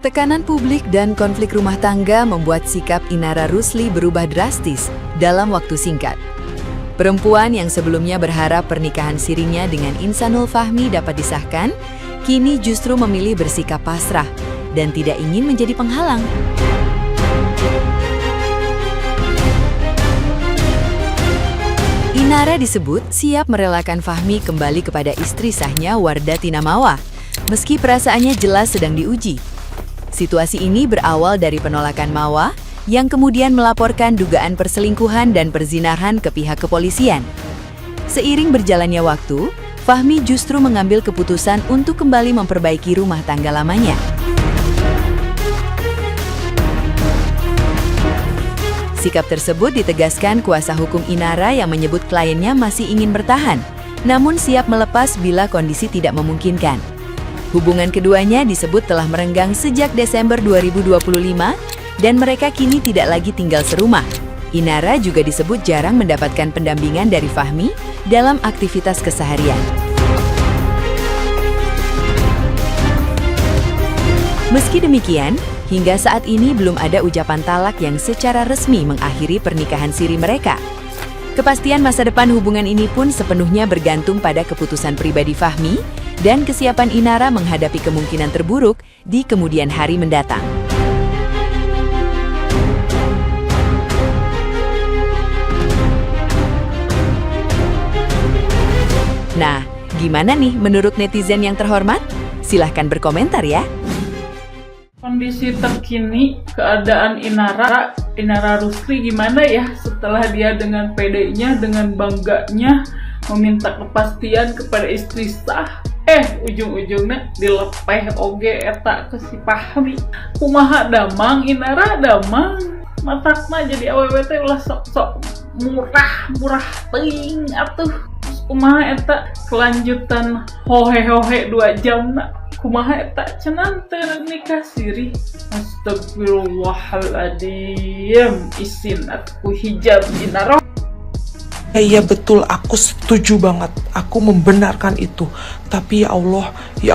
Tekanan publik dan konflik rumah tangga membuat sikap Inara Rusli berubah drastis dalam waktu singkat. Perempuan yang sebelumnya berharap pernikahan sirinya dengan Insanul Fahmi dapat disahkan, kini justru memilih bersikap pasrah dan tidak ingin menjadi penghalang. Inara disebut siap merelakan Fahmi kembali kepada istri sahnya Wardah Tinamawa, meski perasaannya jelas sedang diuji. Situasi ini berawal dari penolakan Mawa yang kemudian melaporkan dugaan perselingkuhan dan perzinahan ke pihak kepolisian. Seiring berjalannya waktu, Fahmi justru mengambil keputusan untuk kembali memperbaiki rumah tangga lamanya. Sikap tersebut ditegaskan kuasa hukum Inara yang menyebut kliennya masih ingin bertahan, namun siap melepas bila kondisi tidak memungkinkan. Hubungan keduanya disebut telah merenggang sejak Desember 2025 dan mereka kini tidak lagi tinggal serumah. Inara juga disebut jarang mendapatkan pendampingan dari Fahmi dalam aktivitas keseharian. Meski demikian, hingga saat ini belum ada ucapan talak yang secara resmi mengakhiri pernikahan siri mereka. Kepastian masa depan hubungan ini pun sepenuhnya bergantung pada keputusan pribadi Fahmi dan kesiapan Inara menghadapi kemungkinan terburuk di kemudian hari mendatang. Nah, gimana nih menurut netizen yang terhormat? Silahkan berkomentar ya. Kondisi terkini keadaan Inara Rusli gimana ya setelah dia dengan PD-nya, dengan bangganya meminta kepastian kepada istri sah. Ujung-ujungnya dilepeh oge eta ke si Fahmi. Kumaha damang Inara damang. Matakna jadi awewe teh ulah sok-sok murah ting atuh. Kumaha eta kelanjutan hohe-hohe 2 jam na. Kumaha eta cenah teu nikah siri. Astagfirullahaladzim. Isin atuh hijab Inara. Iya betul, aku setuju banget. Aku membenarkan itu. Tapi ya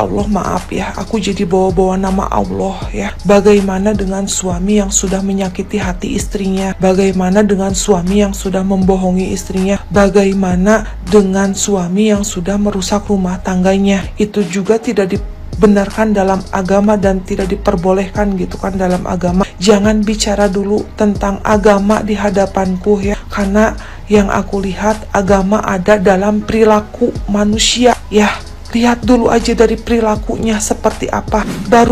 Allah maaf ya. Aku jadi bawa-bawa nama Allah ya. Bagaimana dengan suami yang sudah menyakiti hati istrinya? Bagaimana dengan suami yang sudah membohongi istrinya? Bagaimana dengan suami yang sudah merusak rumah tangganya? Itu juga tidak dibenarkan dalam agama dan tidak diperbolehkan gitu kan dalam agama. Jangan bicara dulu tentang agama di hadapanku ya. Karena yang aku lihat agama ada dalam perilaku manusia ya. Lihat dulu aja dari perilakunya seperti apa, baru.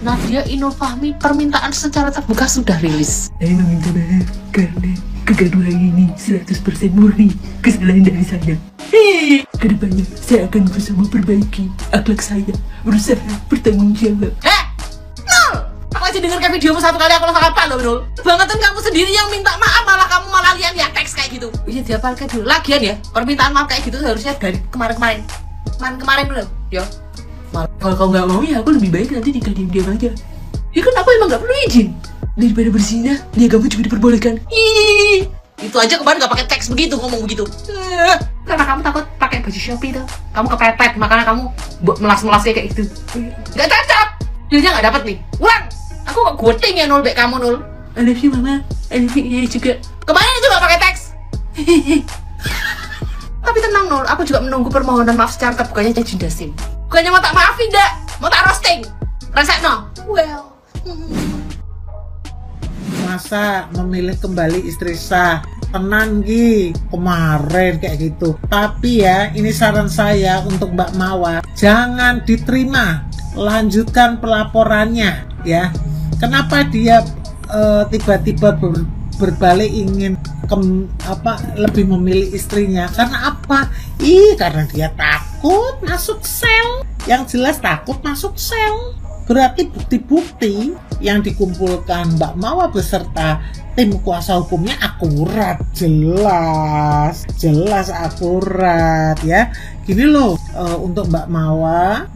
Nadia Inul Fahmi permintaan secara terbuka sudah rilis. Saya meminta maaf karena kegaduhan ini 100% murni kesalahan dari saya. Kedepannya saya akan berusaha memperbaiki akhlak saya, berusaha bertanggung jawab. Nul! Aku aja dengarkan videomu 1 kali aku langsung apa loh Nul. Bangetan kamu sendiri yang minta maaf, malah kamu malah lihat ya teks kayak gitu. Iya dihafalkan dulu. Lagian ya, permintaan maaf kayak gitu harusnya dari kemarin dulu. Yo. Kalau kau nggak mau ya aku lebih baik nanti nikah diam-diam aja. Ya kan aku emang nggak perlu izin. Daripada berzinah, dia kamu juga diperbolehkan. Itu aja kemarin gak pakai teks begitu, ngomong begitu. Karena kamu takut pakai baju Shopee tuh. Kamu kepepet, makanya kamu melas-melasnya kayak gitu. Gak cocok. Jadinya gak dapet nih. Ulang. Aku kok goting ya Nul, baik kamu Nul. I love you mama, I love you juga. Kemarin itu gak pakai teks. Tapi tenang Nul, aku juga menunggu permohonan maaf secara terbukanya Cak Jinda Sim. Bukannya mau tak maafin dak, mau tak roasting. Resek no. Well. Masa memilih kembali istri sah, tenang Gi, kemarin kayak gitu. Tapi ya ini saran saya untuk Mbak Mawa, jangan diterima, lanjutkan pelaporannya ya. Kenapa dia tiba-tiba berbalik ingin lebih memilih istrinya? Karena apa? Karena dia takut masuk sel. Yang jelas takut masuk sel. Berarti bukti-bukti yang dikumpulkan Mbak Mawa beserta tim kuasa hukumnya akurat, jelas akurat ya. Gini loh, untuk Mbak Mawa,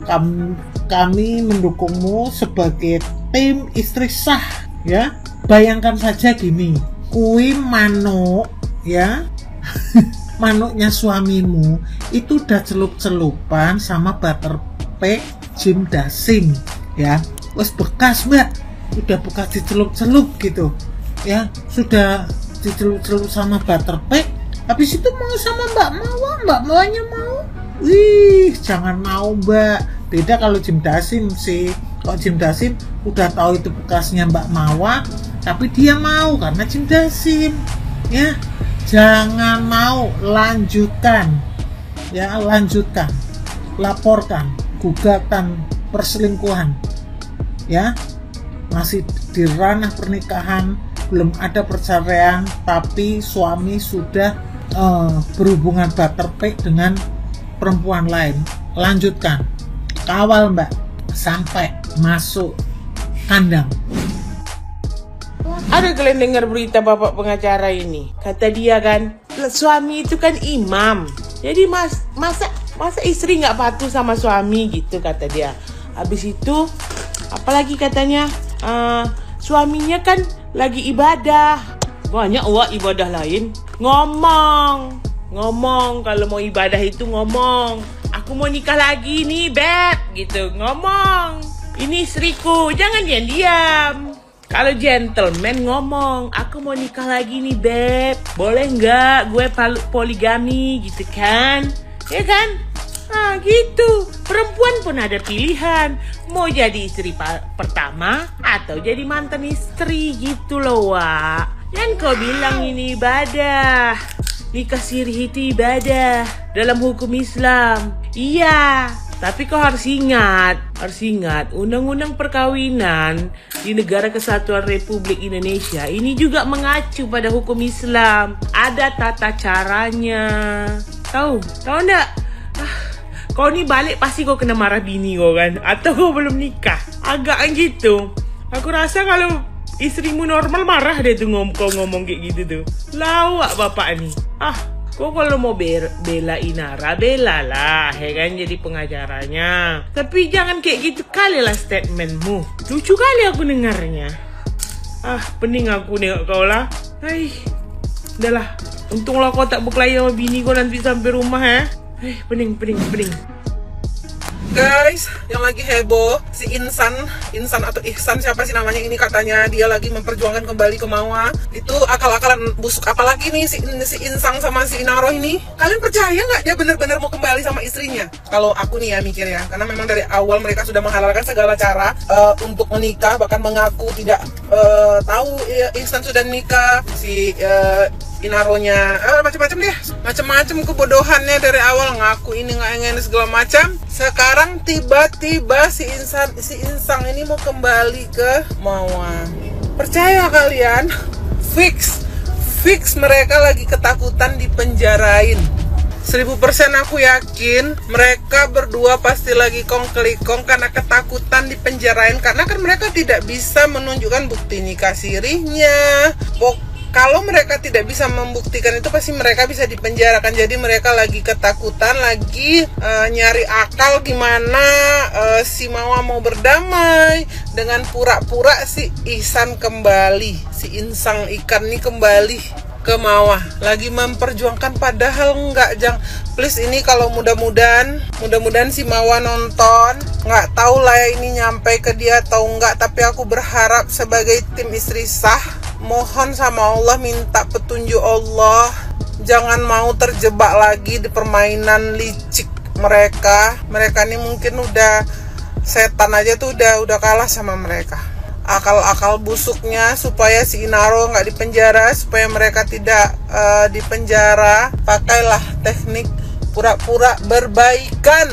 kami mendukungmu sebagai tim istri sah ya. Bayangkan saja gini, kui manuk ya, manuknya suamimu itu udah celup-celupan sama butter Jim Dasing ya. wes bekas mbak, udah bekas dicelup-celup gitu ya, sudah dicelup-celup sama butterpack, habis itu mau sama mbak Mawanya mau, wih jangan mau mbak. Beda kalau Jim Dasim sih, kalau Jim Dasim udah tahu itu bekasnya mbak Mawa tapi dia mau karena Jim Dasim ya. Jangan mau, lanjutkan ya, lanjutkan, laporkan gugatan perselingkuhan ya, masih di ranah pernikahan, belum ada perceraian tapi suami sudah berhubungan butterpack dengan perempuan lain. Lanjutkan, kawal mbak sampai masuk kandang. Ada kalian dengar berita bapak pengacara ini? Kata dia kan, suami itu kan imam. Jadi masa istri nggak patuh sama suami gitu kata dia. Habis itu, apalagi katanya, suaminya kan lagi ibadah. Banyak ibadah lain. Ngomong kalau mau ibadah itu ngomong. Aku mau nikah lagi nih, Beb, gitu. Ngomong. Ini istriku, jangan diam-diam. Kalau gentleman ngomong, aku mau nikah lagi nih beb, boleh nggak gue poligami gitu kan, ya kan? Nah gitu, perempuan pun ada pilihan, mau jadi istri pertama atau jadi mantan istri gitu loh Wak. Dan kau bilang ini ibadah, nikah siri itu ibadah dalam hukum Islam, iya. Tapi kau harus ingat, undang-undang perkawinan di Negara Kesatuan Republik Indonesia ini juga mengacu pada hukum Islam. Ada tata caranya. Tahu enggak? Kau ni balik pasti kau kena marah bini kau kan? Atau kau belum nikah? Agak gitu. Aku rasa kalau istrimu normal marah deh tuh kau ngomong kayak gitu tuh. Lawak bapak ni. Kau kalau mau bela Inara, bela lah, ya kan, jadi pengacaranya. Tapi jangan kayak gitu kali lah statementmu. Lucu kali aku dengarnya. Pening aku nengok kau lah. Udahlah. Untunglah kau tak berkelahi sama bini kau nanti sampai rumah ya. Pening. Guys, yang lagi heboh si Insan atau Ihsan siapa sih namanya ini, katanya dia lagi memperjuangkan kembali ke Mawa. Itu akal-akalan busuk apalagi nih si Insang sama si Inaro ini. Kalian percaya nggak dia benar-benar mau kembali sama istrinya? Kalau aku nih ya mikir ya, karena memang dari awal mereka sudah menghalalkan segala cara untuk menikah, bahkan mengaku tidak tahu Ihsan sudah nikah, si Inaronya macam-macam kebodohannya dari awal, ngaku ini nggak ingin segala macam. Sekarang tiba-tiba si Insang ini mau kembali ke Mawa. Percaya kalian? Fix mereka lagi ketakutan dipenjarain. 1000% aku yakin mereka berdua pasti lagi kong-kelikong karena ketakutan dipenjarain, karena kan mereka tidak bisa menunjukkan bukti nikah sirihnya. Kalau mereka tidak bisa membuktikan itu, pasti mereka bisa dipenjarakan. Jadi mereka lagi ketakutan, lagi nyari akal gimana si Mawa mau berdamai dengan pura-pura si Ihsan kembali, si Insang ikan ini kembali ke Mawa, lagi memperjuangkan padahal enggak. Please ini kalau mudah-mudahan si Mawa nonton, nggak tahu lah ya ini nyampe ke dia atau enggak, tapi aku berharap sebagai tim istri sah, mohon sama Allah, minta petunjuk Allah, jangan mau terjebak lagi di permainan licik mereka. Mereka ini mungkin udah setan aja tuh udah kalah sama mereka. Akal-akal busuknya supaya si Inaro nggak dipenjara, supaya mereka tidak dipenjara, pakailah teknik pura-pura berbaikan.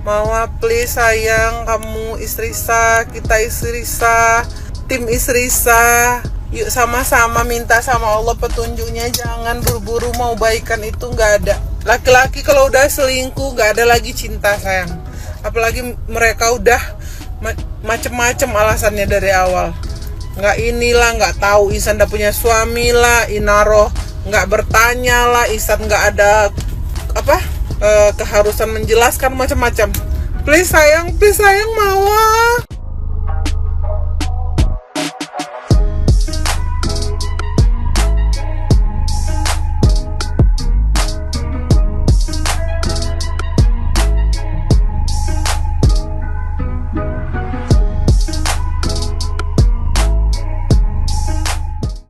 Mawa please sayang, kamu istri sah, kita istri sah, tim istri sah. Yuk sama-sama minta sama Allah petunjuknya, jangan buru-buru mau baikan, itu nggak ada. Laki-laki kalau udah selingkuh nggak ada lagi cinta sayang. Apalagi mereka udah macem-macem alasannya dari awal. Nggak inilah, nggak tahu Ihsan udah punya suami lah, Inaro nggak bertanya lah, Ihsan nggak ada keharusan menjelaskan macam-macam. Please sayang Mawa.